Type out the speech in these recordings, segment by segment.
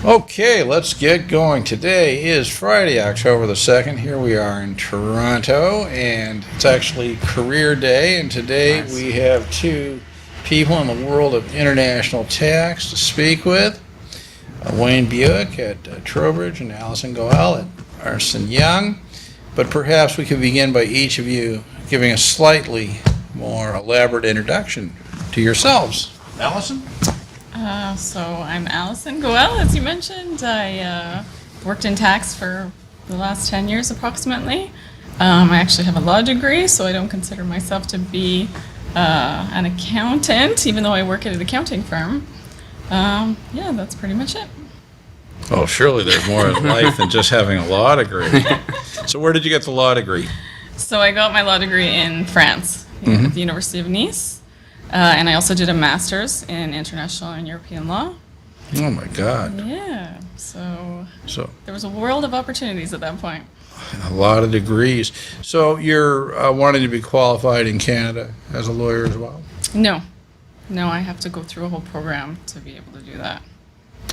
Okay, let's get going. Today is Friday, October the 2nd. Here we are in Toronto, and it's actually Career Day, and today Nice. we have two people in the world of international tax to speak with. Wayne Bewick at Trowbridge and Alison Gohel at Ernst & Young. But perhaps we could begin by each of you giving a slightly more elaborate introduction to yourselves. Alison? So I'm Alison Gohel, as you mentioned. I worked in tax for the last 10 years approximately. I actually have a law degree, so I don't consider myself to be an accountant, even though I work at an accounting firm. Yeah, that's pretty much it. Oh, surely there's more in life than just having a law degree. So where did you get the law degree? So I got my law degree in France, at the University of Nice. And I also did a master's in international and European law. Oh my God. Yeah, so So there was a world of opportunities at that point. a lot of degrees. So you're wanting to be qualified in Canada as a lawyer as well? No, I have to go through a whole program to be able to do that.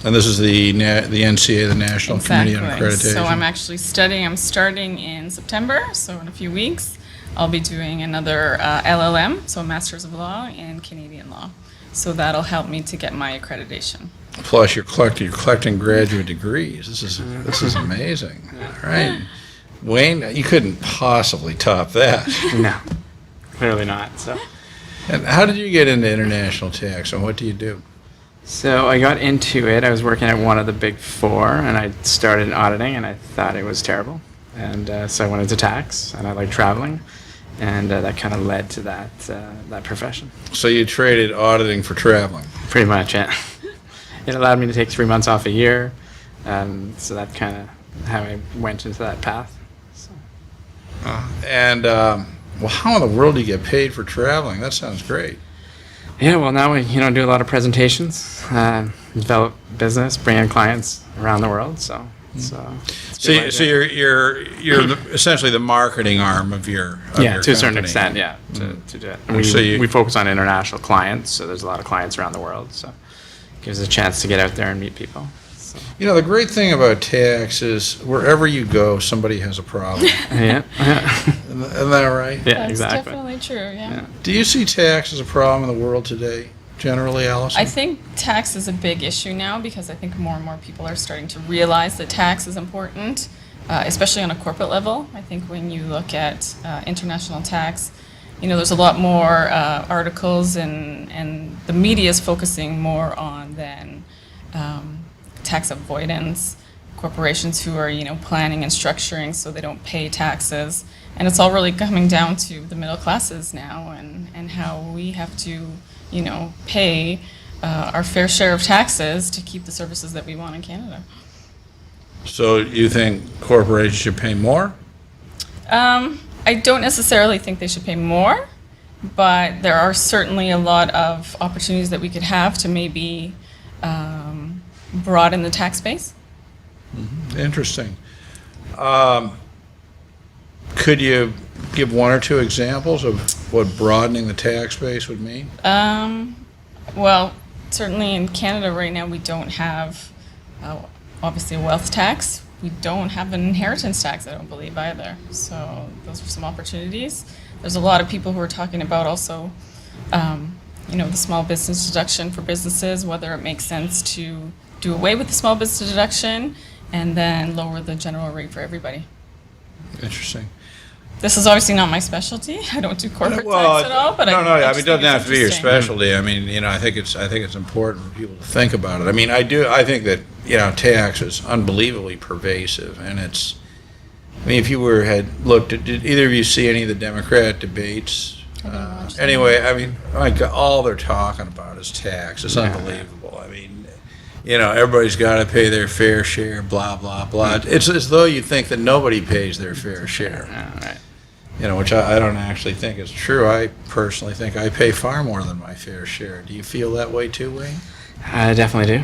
And this is the NCA, the National Committee on Accreditation. So I'm actually studying. I'm starting in September, so in a few weeks. I'll be doing another LLM, so a Master's of Law in Canadian Law. So that'll help me to get my accreditation. Plus you're collecting graduate degrees. This is amazing. All right. Wayne, you couldn't possibly top that. No, clearly not. And how did you get into international tax, and what do you do? So I got into it. I was working at one of the big four, and I started in auditing, and I thought it was terrible. And so I went into tax, and I like traveling, and that kind of led to that profession. So you traded auditing for traveling. Pretty much, yeah. It allowed me to take 3 months off a year, so that kind of how I went into that path. So. And well, how in the world do you get paid for traveling? That sounds great. Yeah, well, now we do a lot of presentations, develop business, bring in clients around the world. So you're essentially the marketing arm of your yeah, to a certain company. extent, yeah, to do it. And So we focus on international clients, so there's a lot of clients around the world. So it gives us a chance to get out there and meet people. So. You know, the great thing about tax is wherever you go, somebody has a problem. Yeah, Isn't that right? yeah, That's exactly. definitely true, yeah. Do you see tax as a problem in the world today, generally, Alison? I think tax is a big issue now because I think more and more people are starting to realize that tax is important, especially on a corporate level. I think when you look at international tax, there's a lot more articles and the media is focusing more on than tax avoidance, corporations who are, planning and structuring so they don't pay taxes. And it's all really coming down to the middle classes now and how we have to, pay our fair share of taxes to keep the services that we want in Canada. So you think corporations should pay more? I don't necessarily think they should pay more, but there are certainly a lot of opportunities that we could have to maybe broaden the tax base. Interesting. Could you give one or two examples of what broadening the tax base would mean? Well, certainly in Canada right now, we don't have, obviously, a wealth tax. We don't have an inheritance tax, I don't believe, either. So those are some opportunities. There's a lot of people who are talking about also, the small business deduction for businesses, whether it makes sense to do away with the small business deduction and then lower the general rate for everybody. Interesting. This is obviously not my specialty. I don't do corporate tax at all, but no, I it just doesn't think have it's to be your interesting. specialty. I mean, I think it's important for people to think about it. I mean, I think that tax is unbelievably pervasive, and if you had looked at, did either of you see any of the Democrat debates? I didn't watch them. Anyway, I mean, my God, all they're talking about is tax. It's unbelievable. I mean, everybody's got to pay their fair share, blah, blah, blah. It's as though you think that nobody pays their fair share. Yeah, right. Which I don't actually think is true. I personally think I pay far more than my fair share. Do you feel that way too, Wayne? I definitely do.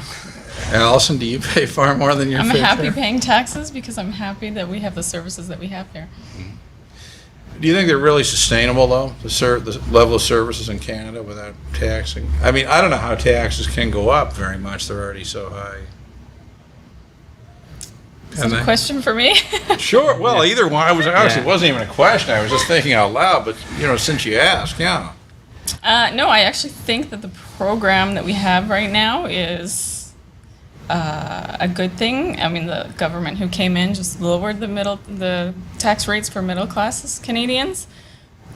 Allison, do you pay far more than your I'm fair happy share? paying taxes because I'm happy that we have the services that we have here. Do you think they're really sustainable, though, the level of services in Canada without taxing? I mean, I don't know how taxes can go up very much. They're already so high. Is that a question for me? Sure. Well, either one. It Yeah. wasn't even a question. I was just thinking out loud. But since you asked, yeah. No, I actually think that the program that we have right now is a good thing. I mean, the government who came in just lowered the tax rates for middle class Canadians.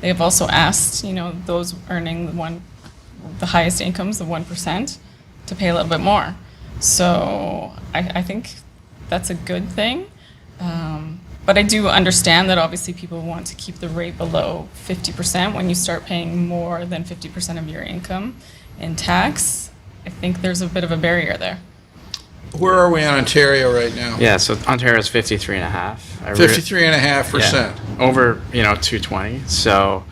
They have also asked, those earning the highest incomes, the 1%, to pay a little bit more. So I think that's a good thing. But I do understand that obviously people want to keep the rate below 50%. When you start paying more than 50% of your income in tax, I think there's a bit of a barrier there. Where are we in Ontario right now? Yeah, so Ontario's 53.5. 53.5%. Yeah, over 220. So,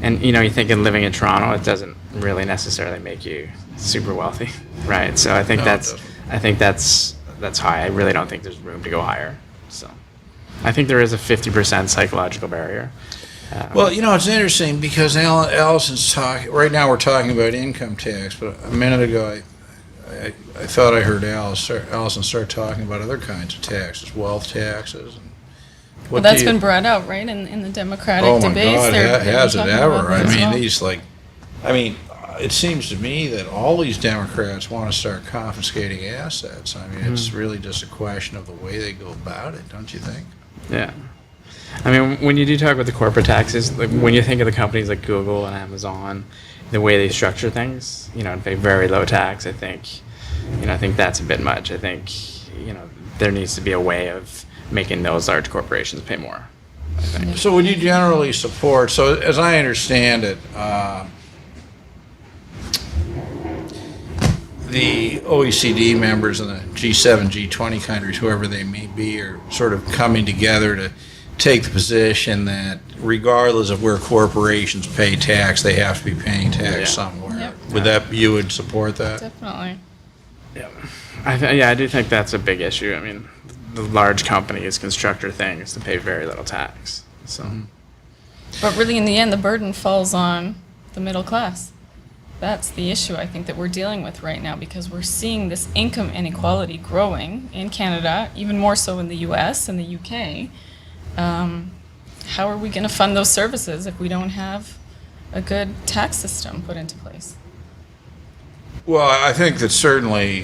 and you think in living in Toronto, it doesn't really necessarily make you super wealthy, right? So I think No, it doesn't. that's high. I really don't think there's room to go higher. So I think there is a 50% psychological barrier. Well, it's interesting because Alison's talking. Right now, we're talking about income tax, but a minute ago, I thought I heard Alison start talking about other kinds of taxes, wealth taxes. And Well, that's been brought out, right, in the Democratic oh my debates. God, They're has it talking ever? about that I as mean, well. it seems to me that all these Democrats want to start confiscating assets. I mean, it's really just a question of the way they go about it, don't you think? Yeah. I mean, when you do talk about the corporate taxes, like when you think of the companies like Google and Amazon, the way they structure things, and pay very low tax, I think that's a bit much. I think, there needs to be a way of making those large corporations pay more, I think. So would you generally support, so as I understand it, the OECD members and the G7, G20 countries, whoever they may be, are sort of coming together to take the position that regardless of where corporations pay tax, they have to be paying tax Yeah. somewhere. Yep. You would support that? Definitely. Yeah. I do think that's a big issue. I mean, the large companies can structure things to pay very little tax. So, But really, in the end, the burden falls on the middle class. That's the issue I think that we're dealing with right now, because we're seeing this income inequality growing in Canada, even more so in the US and the UK. How are we going to fund those services if we don't have a good tax system put into place? Well, I think that certainly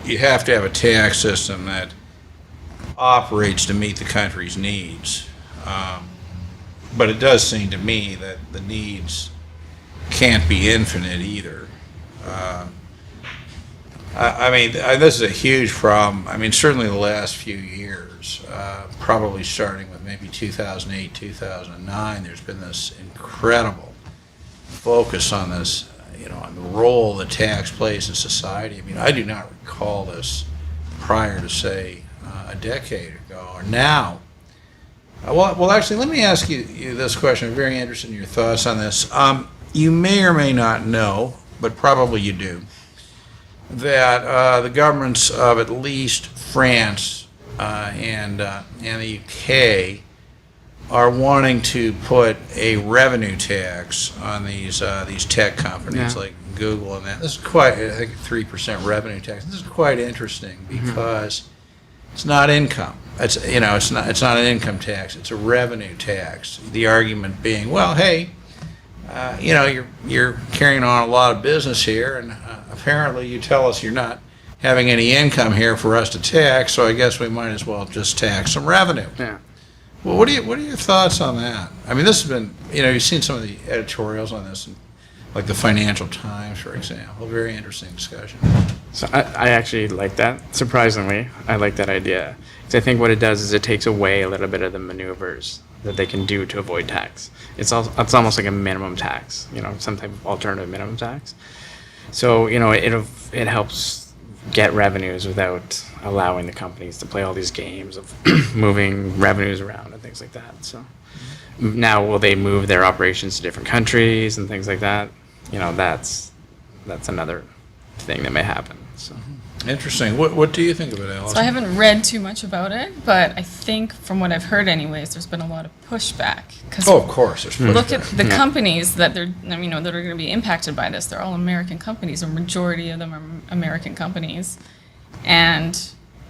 you have to have a tax system that operates to meet the country's needs. But it does seem to me that the needs can't be infinite either. I mean, this is a huge problem. I mean, certainly the last few years, probably starting with maybe 2008, 2009, there's been this incredible focus on this, on the role the tax plays in society. I mean, I do not recall this prior to, say, a decade ago or now. Well, actually, let me ask you this question. I'm very interested in your thoughts on this. You may or may not know, but probably you do, that the governments of at least France and the UK are wanting to put a revenue tax on these tech companies Yeah. like Google and that. This is quite, I think, 3% revenue tax. This is quite interesting because it's not income. It's it's not an income tax. It's a revenue tax. The argument being, well, hey, you're carrying on a lot of business here, and apparently you tell us you're not having any income here for us to tax, so I guess we might as well just tax some revenue. yeah. Well, what are your thoughts on that? I mean, this has been, you've seen some of the editorials on this, like the Financial Times, for example. Very interesting discussion. So I actually like that. Surprisingly, I like that idea. Because I think what it does is it takes away a little bit of the maneuvers that they can do to avoid tax. It's almost like a minimum tax, some type of alternative minimum tax. So, it helps get revenues without allowing the companies to play all these games of moving revenues around and things like that. So now will they move their operations to different countries and things like that? That's another thing that may happen. So Interesting. What do you think of it, Alison? So I haven't read too much about it, but I think from what I've heard anyways, there's been a lot of pushback. 'Cause Oh, of course. There's look pushback. at the companies that that are going to be impacted by this. They're all American companies. A majority of them are American companies. And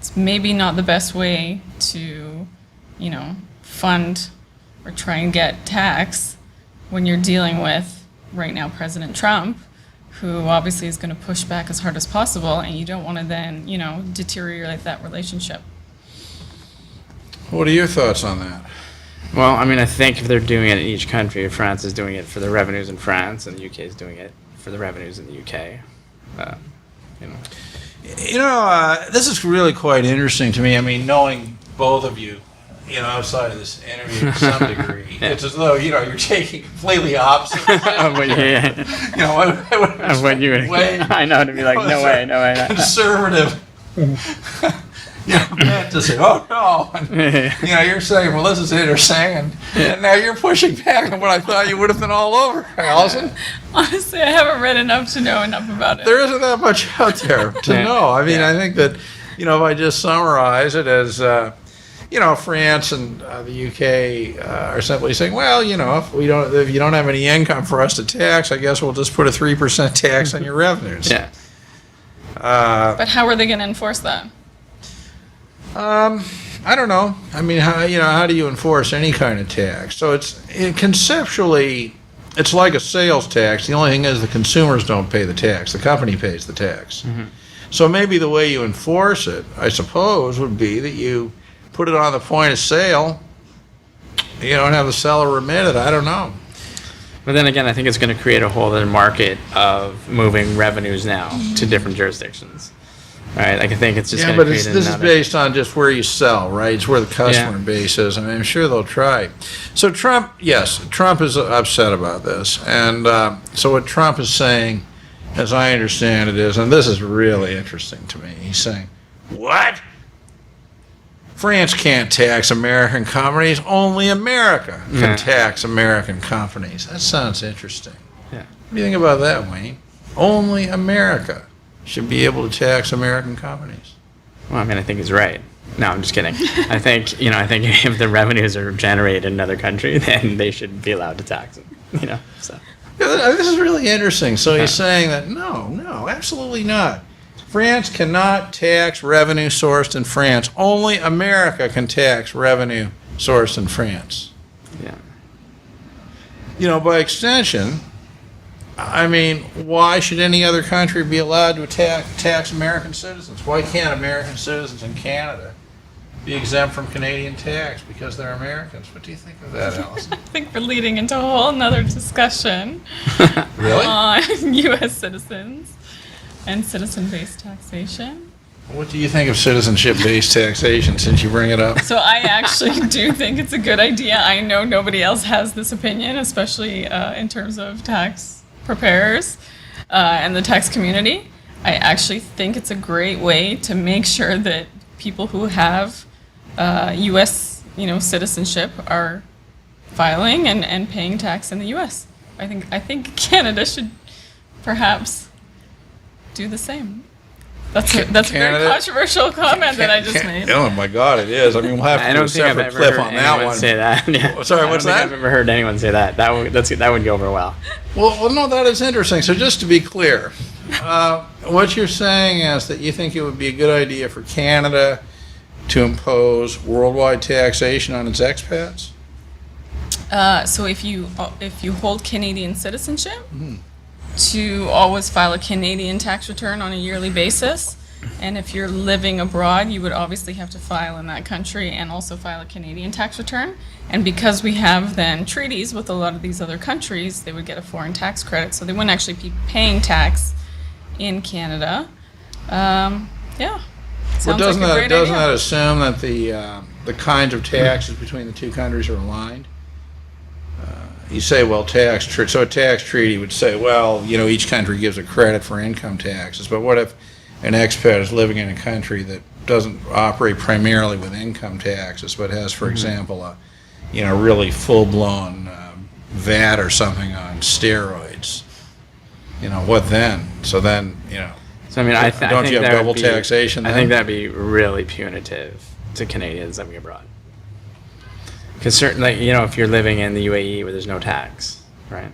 it's maybe not the best way to, fund or try and get tax when you're dealing with, right now, President Trump, who obviously is going to push back as hard as possible, and you don't want to then, deteriorate that relationship. What are your thoughts on that? Well, I mean, I think if they're doing it in each country, if France is doing it for the revenues in France, and the UK is doing it for the revenues in the UK, This is really quite interesting to me. I mean, knowing both of you, outside of this interview to some degree, it's as though, you're taking completely opposite sides. I know, to be like, no way. Conservative. Man, to say, oh no. And, you're saying, well, this is interesting, and now you're pushing back on what I thought you would have been all over, Alison. Honestly, I haven't read enough to know enough about it. There isn't that much out there to know. I mean, I think that, if I just summarize it as, France and the UK are simply saying, well, if you don't have any income for us to tax, I guess we'll just put a 3% tax on your revenues. Yeah. But how are they going to enforce that? I don't know. I mean, how do you enforce any kind of tax? So conceptually, it's like a sales tax. The only thing is the consumers don't pay the tax. The company pays the tax. Mm-hmm. So maybe the way you enforce it, I suppose, would be that you put it on the point of sale. You don't have the seller remit it. I don't know. But then again, I think it's going to create a whole other market of moving revenues now to different jurisdictions. Right, I think it's just going to create another... this is based on just where you sell, right? It's where the customer base is. I mean, I'm sure they'll try. So Trump is upset about this. And so what Trump is saying, as I understand it, is, and this is really interesting to me, he's saying, what? France can't tax American companies. Only America can tax American companies. That sounds interesting. Yeah. What do you think about that, Wayne? Only America should be able to tax American companies. Well, I mean, I think he's right. No, I'm just kidding. I think if the revenues are generated in another country, then they should be allowed to tax them. So. Yeah, this is really interesting. So he's saying that no, absolutely not. France cannot tax revenue sourced in France. Only America can tax revenue sourced in France. Yeah. By extension, I mean, why should any other country be allowed to tax American citizens? Why can't American citizens in Canada be exempt from Canadian tax because they're Americans? What do you think of that, Alison? I think we're leading into a whole nother discussion Really? on U.S. citizens and citizen-based taxation. What do you think of citizenship-based taxation, since you bring it up? So I actually do think it's a good idea. I know nobody else has this opinion, especially in terms of tax preparers and the tax community. I actually think it's a great way to make sure that people who have U.S. citizenship are filing and paying tax in the U.S. I think Canada should perhaps do the same. That's a very controversial comment that I just made. Oh my God, it is. I mean, we'll have to do a separate clip on that one. Say that. Yeah. Sorry, what's that? I've never heard anyone say that. That would go over well. Well, no, that is interesting. So just to be clear, what you're saying is that you think it would be a good idea for Canada to impose worldwide taxation on its expats? So if you hold Canadian citizenship, to always file a Canadian tax return on a yearly basis. And if you're living abroad, you would obviously have to file in that country and also file a Canadian tax return. And because we have then treaties with a lot of these other countries, they would get a foreign tax credit. So they wouldn't actually be paying tax in Canada. Sounds doesn't like a great doesn't idea. that assume that the kinds of taxes between the two countries are aligned? You say, well, so a tax treaty would say, well, each country gives a credit for income taxes, but what if an expat is living in a country that doesn't operate primarily with income taxes, but has, for example, a really full-blown VAT or something on steroids? What then? So then, So I mean, don't you have double taxation then? I think that'd be really punitive to Canadians living abroad. Because certainly, if you're living in the UAE where there's no tax, right?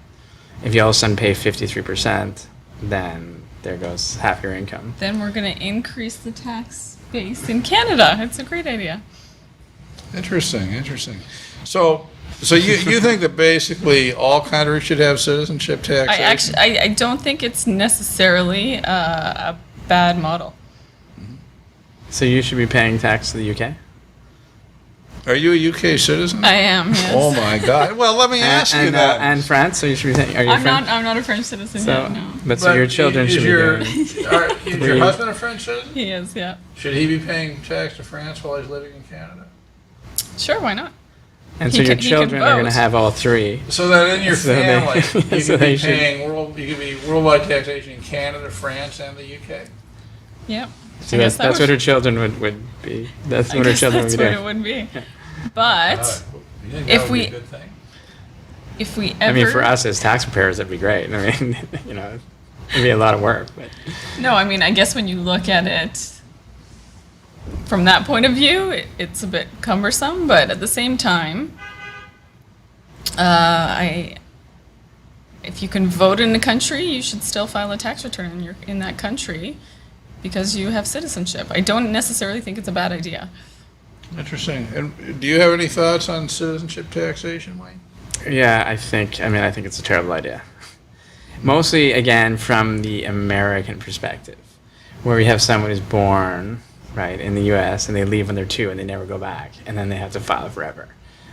If you all of a sudden pay 53%, then there goes half your income. Then we're going to increase the tax base in Canada. It's a great idea. Interesting. So you think that basically all countries should have citizenship taxation? I don't think it's necessarily a bad model. So you should be paying tax to the UK? Are you a UK citizen? I am, yes. Oh my God. Well, let me ask you that. And France, so you should be paying. Are you I'm French? not a French citizen So, yet, no. but so your children should be doing. Is your husband a French citizen? He is, yeah. Should he be paying tax to France while he's living in Canada? Sure, why not? And He so your can children are going to vote. have all three. So that in your So they- family, you so could they be should- paying you could be worldwide taxation in Canada, France, and the UK. Yep. So I guess that's what her children would be. That's I what her guess children that's would be what doing. it would be. But You think if that would be we- a good thing? if we ever... I mean, for us as tax preparers, that'd be great. I mean, it'd be a lot of work. But No, I mean, I guess when you look at it from that point of view, it's a bit cumbersome, but at the same time, if you can vote in a country, you should still file a tax return in that country because you have citizenship. I don't necessarily think it's a bad idea. Interesting. And do you have any thoughts on citizenship taxation, Wayne? yeah, I think it's a terrible idea. Mostly, again, from the American perspective, where we have someone who's born, right, in the U.S. and they leave when they're 2 and they never go back, and then they have to file forever.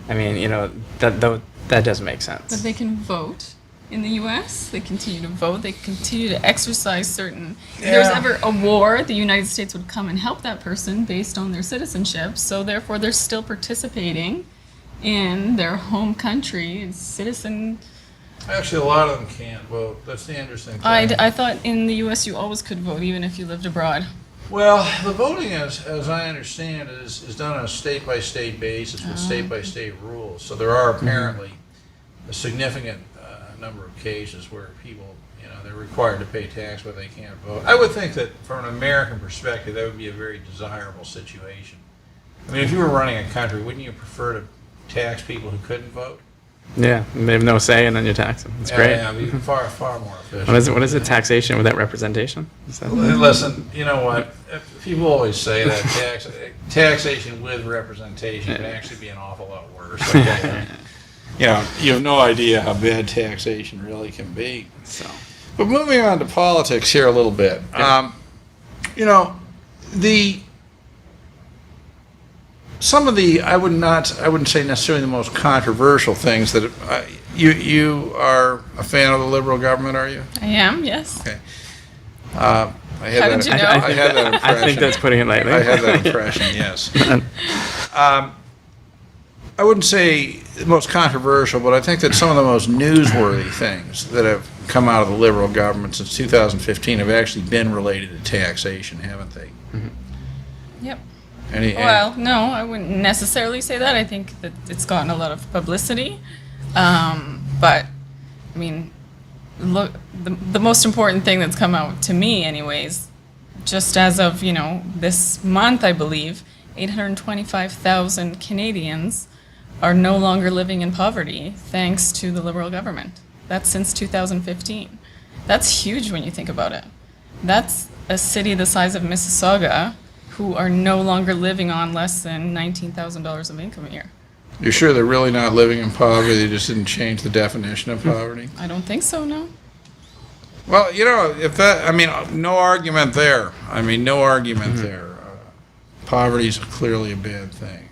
I mean, that doesn't make sense. But they can vote in the U.S. They continue to vote. They continue to exercise certain... If there's Yeah. ever a war, the United States would come and help that person based on their citizenship. So therefore, they're still participating in their home country. It's citizen... Actually, a lot of them can't vote. That's the interesting thing. I thought in the U.S. you always could vote, even if you lived abroad. Well, the voting, as I understand it, is done on a state-by-state basis with state-by-state rules. So there are apparently a significant number of cases where people, they're required to pay tax, but they can't vote. I would think that from an American perspective, that would be a very desirable situation. I mean, if you were running a country, wouldn't you prefer to tax people who couldn't vote? Yeah, they have no say, and then you tax them. It's great. Yeah, it'd be far more efficient. What is it? Taxation without representation? Is that- Listen, you know what? People always say that taxation with representation can actually be an awful lot worse. Okay? You have no idea how bad taxation really can be. So. But moving on to politics here a little bit. Some of the I wouldn't say necessarily the most controversial things that you are a fan of the Liberal government, are you? I am, yes. Okay. How did you know? I had that impression. I think that's putting it lightly. I had that impression, yes. I wouldn't say the most controversial, but I think that some of the most newsworthy things that have come out of the Liberal government since 2015 have actually been related to taxation, haven't they? Yep. Any- No, I wouldn't necessarily say that. I think that it's gotten a lot of publicity. But, I mean, look, the most important thing that's come out to me anyways, just as of, this month, I believe, 825,000 Canadians are no longer living in poverty thanks to the Liberal government. That's since 2015. That's huge when you think about it. That's a city the size of Mississauga who are no longer living on less than $19,000 of income a year. You're sure they're really not living in poverty? They just didn't change the definition of poverty? I don't think so, no. Well, no argument there. No argument there. Poverty is clearly a bad thing.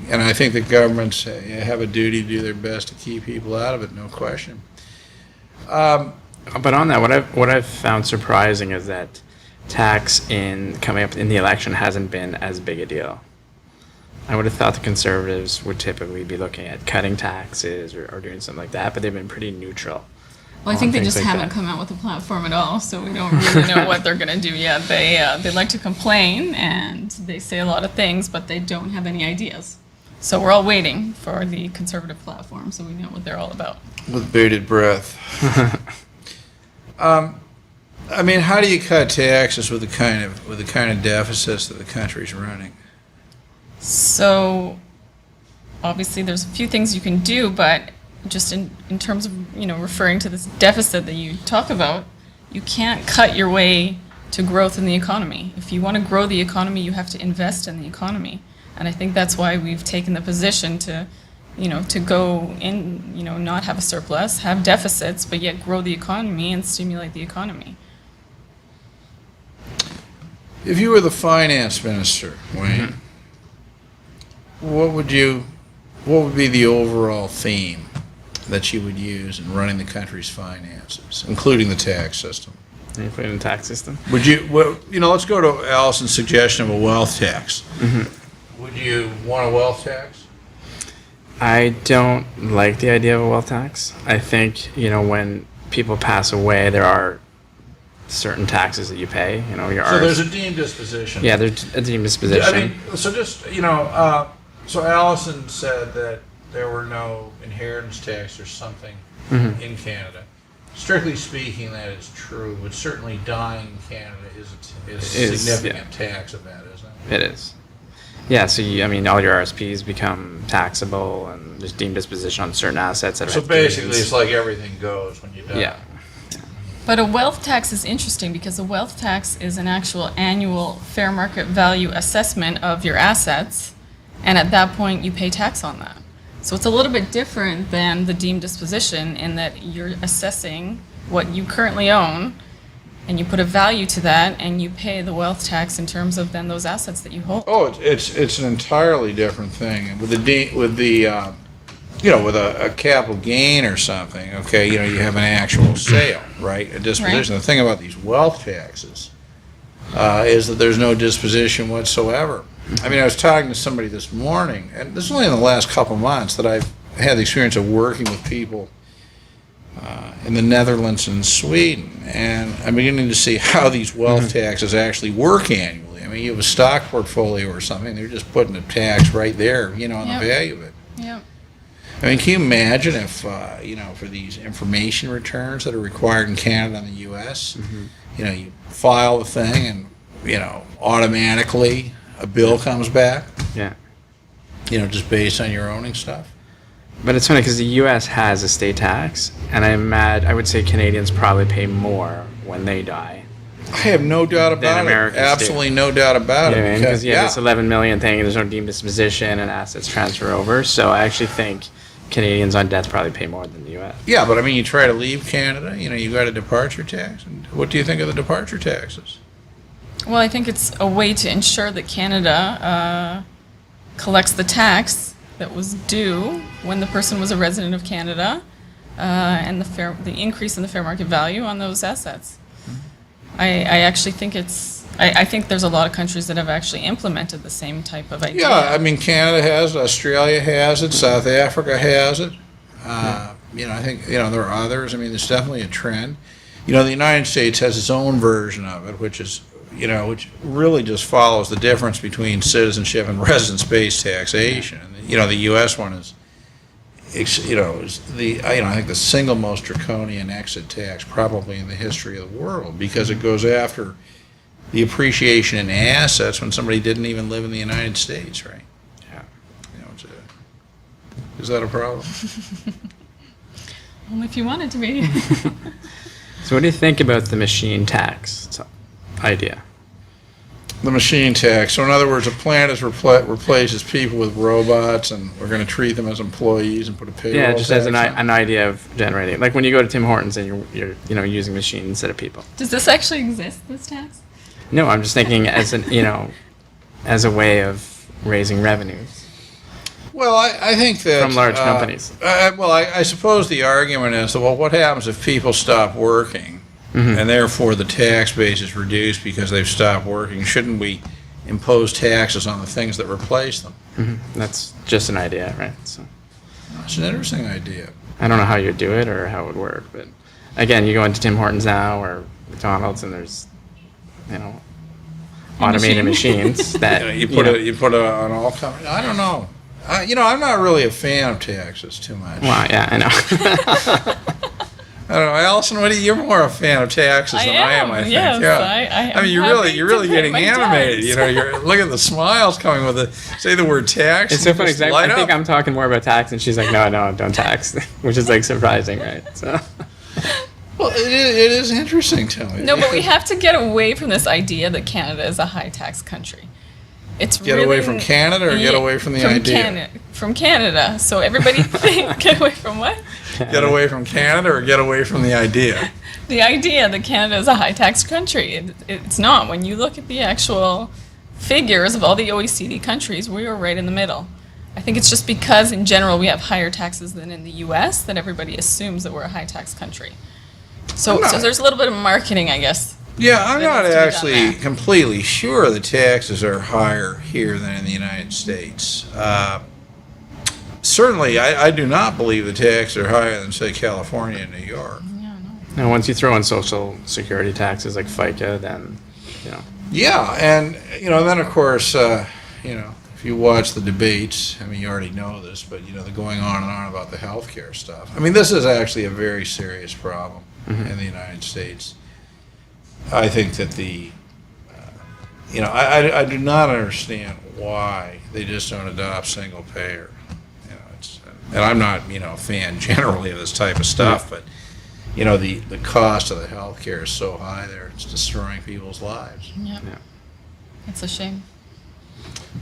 And I think the governments have a duty to do their best to keep people out of it, no question. But on that, what I've found surprising is that tax coming up in the election hasn't been as big a deal. I would have thought the Conservatives would typically be looking at cutting taxes or doing something like that, but they've been pretty neutral. Well, I think they things just like haven't that. come out with a platform at all, so we don't really know what they're going to do yet. They like to complain, and they say a lot of things, but they don't have any ideas. So we're all waiting for the Conservative platform, so we know what they're all about. With bated breath. How do you cut taxes with the kind of deficits that the country's running? So obviously there's a few things you can do, but just in terms of referring to this deficit that you talk about, you can't cut your way to growth in the economy. If you want to grow the economy, you have to invest in the economy. And I think that's why we've taken the position to, to go in, not have a surplus, have deficits, but yet grow the economy and stimulate the economy. If you were the finance minister, Wayne, what would be the overall theme that you would use in running the country's finances, including the tax system? Including the tax system? Would you, let's go to Alison's suggestion of a wealth tax. Would you want a wealth tax? I don't like the idea of a wealth tax. I think, when people pass away, there are certain taxes that you pay. Your So there's a deemed disposition. Yeah, there's a deemed disposition. I mean, so just, so Alison said that there were no inheritance tax or something in Canada. Strictly speaking, that is true, but certainly dying in Canada is a significant tax event, isn't it? It is. Yeah, so all your RSPs become taxable, and there's deemed disposition on certain assets. So basically, it's like everything goes when you die. Yeah. But a wealth tax is interesting because a wealth tax is an actual annual fair market value assessment of your assets, and at that point you pay tax on that. So it's a little bit different than the deemed disposition in that you're assessing what you currently own, and you put a value to that, and you pay the wealth tax in terms of then those assets that you hold. Oh, it's an entirely different thing. With a capital gain or something, okay, you have an actual sale, right? A disposition. Right. The thing about these wealth taxes is that there's no disposition whatsoever. I mean, I was talking to somebody this morning, and this is only in the last couple of months that I've had the experience of working with people in the Netherlands and Sweden, and I'm beginning to see how these wealth taxes actually work annually. I mean, you have a stock portfolio or something, they're just putting a tax right there, on the value of it. Yep. I mean, can you imagine if, for these information returns that are required in Canada and the U.S., you file the thing and, automatically a bill comes back, Yeah. just based on your owning stuff? But it's funny because the U.S. has a state tax, and I would say Canadians probably pay more when they die. I have no doubt about it. Americans Absolutely no doubt about it. Because this 11 million thing, there's no deemed disposition, and assets transfer over. So I actually think Canadians on death probably pay more than the U.S. Yeah, but I mean, you try to leave Canada, you got a departure tax. And what do you think of the departure taxes? Well, I think it's a way to ensure that Canada collects the tax that was due when the person was a resident of Canada, and the increase in the fair market value on those assets. I actually think I think there's a lot of countries that have actually implemented the same type of idea. Yeah, I mean, Canada has it, Australia has it, South Africa has it. I think, there are others. I mean, there's definitely a trend. The United States has its own version of it, which is, which really just follows the difference between citizenship and residence-based taxation. And, the U.S. one is, I think the single most draconian exit tax probably in the history of the world, because it goes after the appreciation in assets when somebody didn't even live in the United States, right? Yeah. Is that a problem? Only if you want it to be. So what do you think about the machine tax idea? The machine tax. So in other words, a plant is replaces people with robots, and we're going to treat them as employees and put a payroll Yeah, just tax as an on. idea of generating, like when you go to Tim Hortons and you're using machines instead of people. Does this actually exist, this tax? No, I'm just thinking as as a way of raising revenues Well, I think that from large companies. I suppose the argument is that, well, what happens if people stop working, and therefore the tax base is reduced because they've stopped working? Shouldn't we impose taxes on the things that replace them? That's just an idea, right? So It's an interesting idea. I don't know how you'd do it or how it would work, but again, you go into Tim Hortons now or McDonald's, and there's automated machines that You put it on all companies. I don't know. I'm not really a fan of taxes too much. Well, yeah, I know. I don't know, Alison. You're more a fan of taxes than I am. I think. Yes, Yeah. I'm you're happy really to pay getting my animated. tax. You're look at the smiles coming with it. Say the word tax. It's so and funny just because light I think up. I'm talking more about tax, and she's like, no, don't tax, which is like surprising, right? So Well, it is interesting to me. No, but we have to get away from this idea that Canada is a high tax country. It's Get really, away from Canada or get away from the idea? From Canada. So everybody get away from what? Get away from Canada or get away from the idea? The idea that Canada is a high tax country. It's not. When you look at the actual figures of all the OECD countries, we are right in the middle. I think it's just because in general we have higher taxes than in the US that everybody assumes that we're a high tax country. So there's a little bit of marketing, I guess. Yeah, I'm that not needs to be done actually there. completely sure the taxes are higher here than in the United States. Certainly, I do not believe the taxes are higher than, say, California and New York. Yeah, no. Now, once you throw in social security taxes like FICA, then, you know. Yeah, and, then, of course, if you watch the debates, I mean, you already know this, but, they're going on and on about the healthcare stuff. I mean, this is actually a very serious problem in the United States. I think that I do not understand why they just don't adopt single payer. And I'm not, a fan generally of this type of stuff, but, the cost of the healthcare is so high there, it's destroying people's lives. Yeah. Yeah. It's a shame.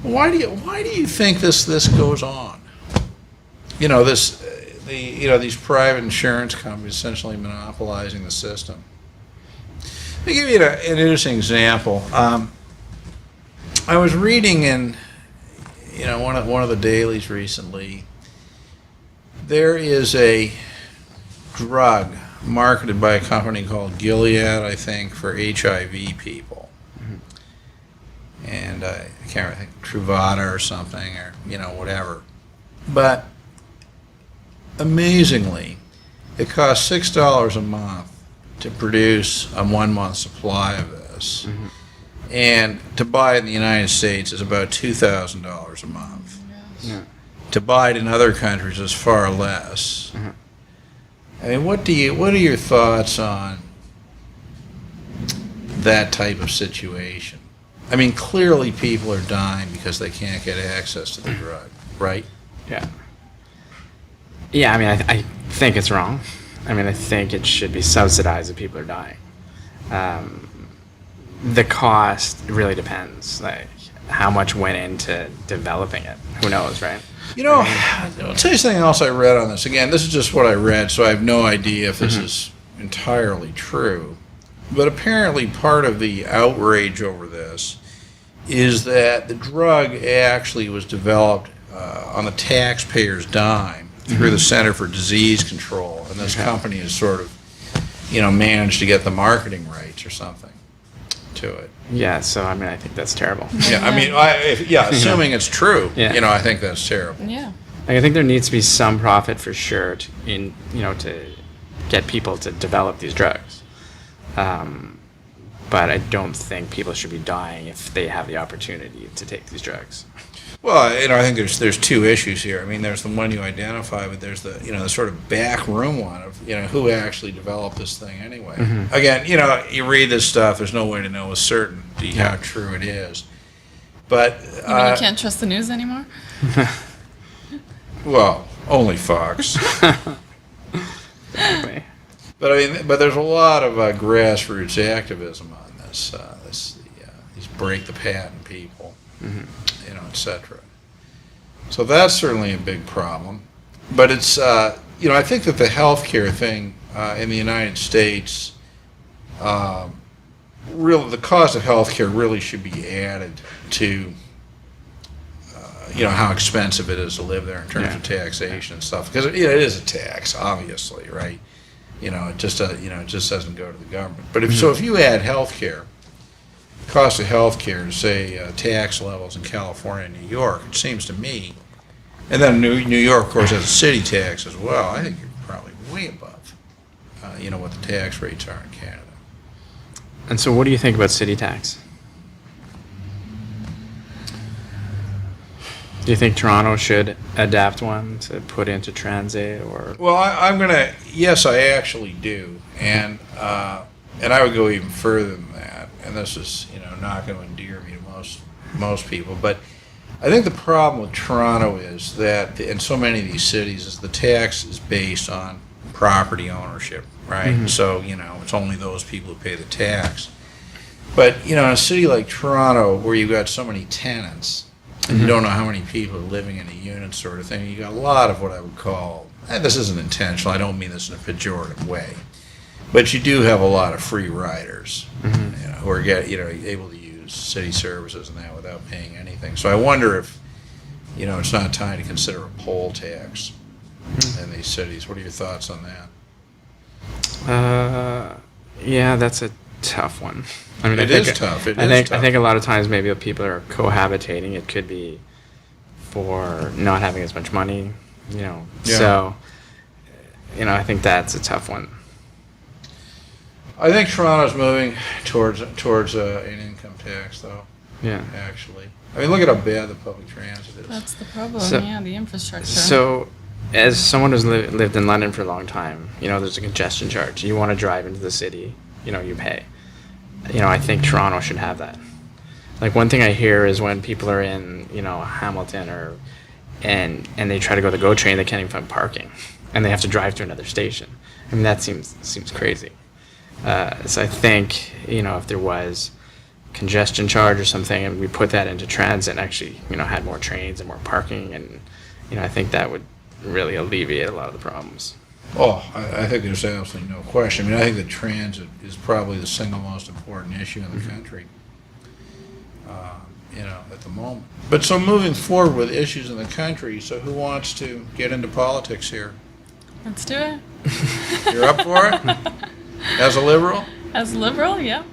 Why do you think this goes on? These private insurance companies essentially monopolizing the system. Let me give you an interesting example. I was reading in, one of the dailies recently. There is a drug marketed by a company called Gilead, I think, for HIV people. And I can't remember, I think Truvada or something, or whatever. But amazingly, it costs $6 a month to produce a 1-month supply of this. And to buy it in the United States is about $2,000 a month. Yeah. To buy it in other countries is far less. I mean, what are your thoughts on that type of situation? I mean, clearly people are dying because they can't get access to the drug, right? Yeah. Yeah, I mean, I think it's wrong. I mean, I think it should be subsidized if people are dying. The cost really depends, like how much went into developing it. Who knows, right? I'll tell you something else I read on this. Again, this is just what I read, so I have no idea if this is entirely true. But apparently part of the outrage over this is that the drug actually was developed on the taxpayer's dime through the Center for Disease Control, and this company has sort of, managed to get the marketing rights or something to it. Yeah, so I mean, I think that's terrible. Yeah, I mean, assuming it's true, Yeah. I think that's terrible. Yeah. Like, I think there needs to be some profit for sure to get people to develop these drugs. But I don't think people should be dying if they have the opportunity to take these drugs. Well, I think there's two issues here. I mean, there's the one you identify, but there's the sort of backroom one of who actually developed this thing anyway. Again, you read this stuff. There's no way to know with certainty how true it is. But You mean you can't trust the news anymore? well, only Fox. Anyway. But but there's a lot of grassroots activism on this. These break the patent people, etc. So that's certainly a big problem. But it's I think that the healthcare thing in the United States, really the cost of healthcare really should be added to how expensive it is to live there in terms of taxation and stuff, because it is a tax, obviously, right? It just doesn't go to the government. But if you add healthcare, cost of healthcare to say tax levels in California and New York, it seems to me, and then New York, of course, has a city tax as well. I think you're probably way above, what the tax rates are in Canada. And so what do you think about city tax? Do you think Toronto should adapt one to put into transit, or? Well, yes, I actually do, and I would go even further than that. And this is, not going to endear me to most people, but I think the problem with Toronto is that, in so many of these cities, is the tax is based on property ownership, right? So, it's only those people who pay the tax. But, in a city like Toronto, where you've got so many tenants, and you don't know how many people are living in a unit sort of thing, you got a lot of what I would call, and this isn't intentional, I don't mean this in a pejorative way, but you do have a lot of free riders, who are able to use city services and that without paying anything. So I wonder if, it's not time to consider a poll tax in these cities. What are your thoughts on that? Yeah, that's a tough one. I mean, It is tough. I think a lot of times maybe if people are cohabitating, it could be for not having as much money, Yeah. So, I think that's a tough one. I think Toronto's moving towards an income tax, though. Yeah. Actually, I mean, look at how bad the public transit is. That's the problem. So- The infrastructure. So, as someone who's lived in London for a long time, there's a congestion charge. You want to drive into the city, you pay. I think Toronto should have that. Like, one thing I hear is when people are in, Hamilton and they try to go to the GO train, they can't even find parking, and they have to drive to another station. I mean, that seems crazy. So I think, if there was congestion charge or something, and we put that into transit and actually, had more trains and more parking, and, I think that would really alleviate a lot of the problems. Oh, I think there's absolutely no question. I mean, I think that transit is probably the single most important issue in the country, at the moment. But so moving forward with issues in the country, so who wants to get into politics here? Let's do it. You're up for it? As a liberal? As a liberal, yeah.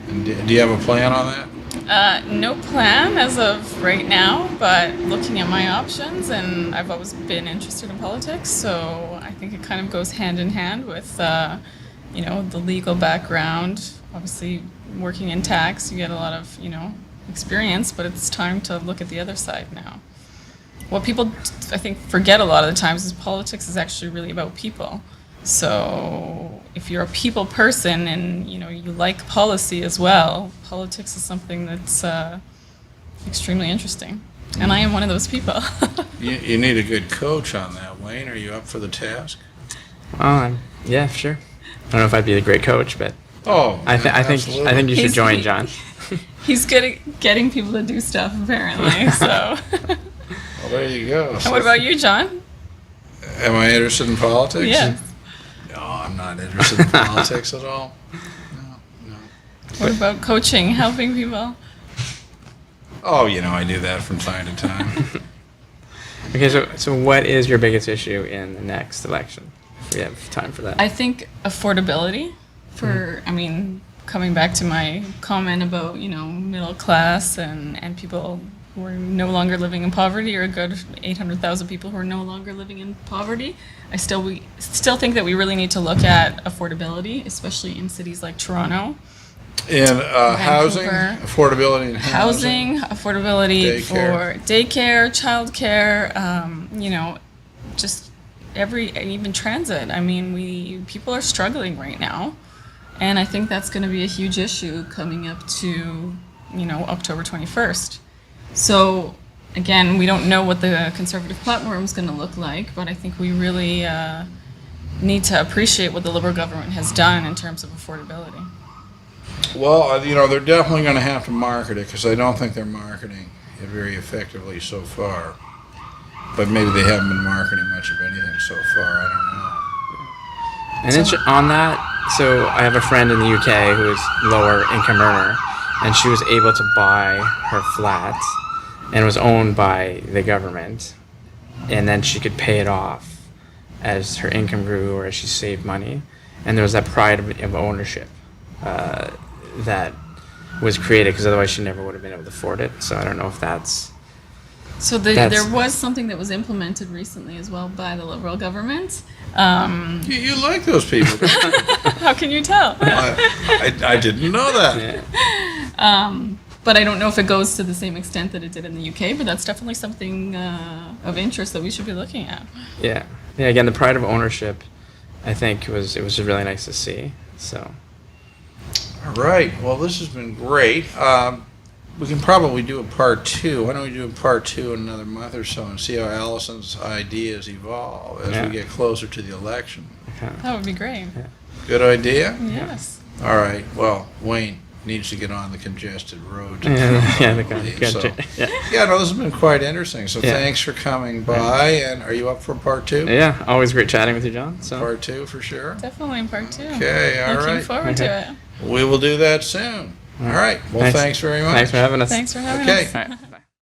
And do you have a plan on that? No plan as of right now, but looking at my options, and I've always been interested in politics, so I think it kind of goes hand in hand with, the legal background. Obviously, working in tax, you get a lot of, experience, but it's time to look at the other side now. What people, I think, forget a lot of the times is politics is actually really about people. So if you're a people person and you like policy as well, politics is something that's extremely interesting, and I am one of those people. You need a good coach on that, Wayne. Are you up for the task? Yeah, sure. I don't know if I'd be a great coach, but Oh, I think you should join, John. He's good at getting people to do stuff, apparently. So. Well, there you go. And what about you, John? Am I interested in politics? Yes. No, I'm not interested in politics at all. No. What about coaching, helping people? Oh, I do that from time to time. Okay, so what is your biggest issue in the next election? If we have time for that. I think affordability coming back to my comment about, middle class and people who are no longer living in poverty, or a good 800,000 people who are no longer living in poverty. We still think that we really need to look at affordability, especially in cities like Toronto. And housing, affordability in Housing, affordability for daycare, childcare, just even transit. I mean, people are struggling right now. And I think that's going to be a huge issue coming up to, October 21st. So, again, we don't know what the Conservative platform is going to look like, but I think we really need to appreciate what the Liberal government has done in terms of affordability. Well, they're definitely going to have to market it, because I don't think they're marketing it very effectively so far. But maybe they haven't been marketing much of anything so far. I don't know. And on that, so I have a friend in the UK who is lower income earner, and she was able to buy her flat, and it was owned by the government, and then she could pay it off as her income grew or as she saved money, and there was that pride of ownership that was created, because otherwise she never would have been able to afford it. So I don't know if that's... So there was something that was implemented recently as well by the Liberal government. You like those people. How can you tell? I didn't know that. Yeah. But I don't know if it goes to the same extent that it did in the UK, but that's definitely something of interest that we should be looking at. Yeah. Again, the pride of ownership, I think, it was just really nice to see. So. All right. Well, this has been great. We can probably do a part 2. Why don't we do a part 2 in another month or so and see how Alison's ideas evolve as we get closer to the election? That would be great. Good idea? Yes. All right, well, Wayne needs to get on the congested road. Gotcha. Yeah, no, this has been quite interesting, so Yeah. thanks for coming by, and are you up for part two? Yeah, always great chatting with you, John. So. Part two for sure? Definitely in part 2. Okay, all Looking right. forward to it. We will do that soon. All right, well, Thanks. thanks very much. Thanks for having us. Thanks for having Okay. us. All right. Bye.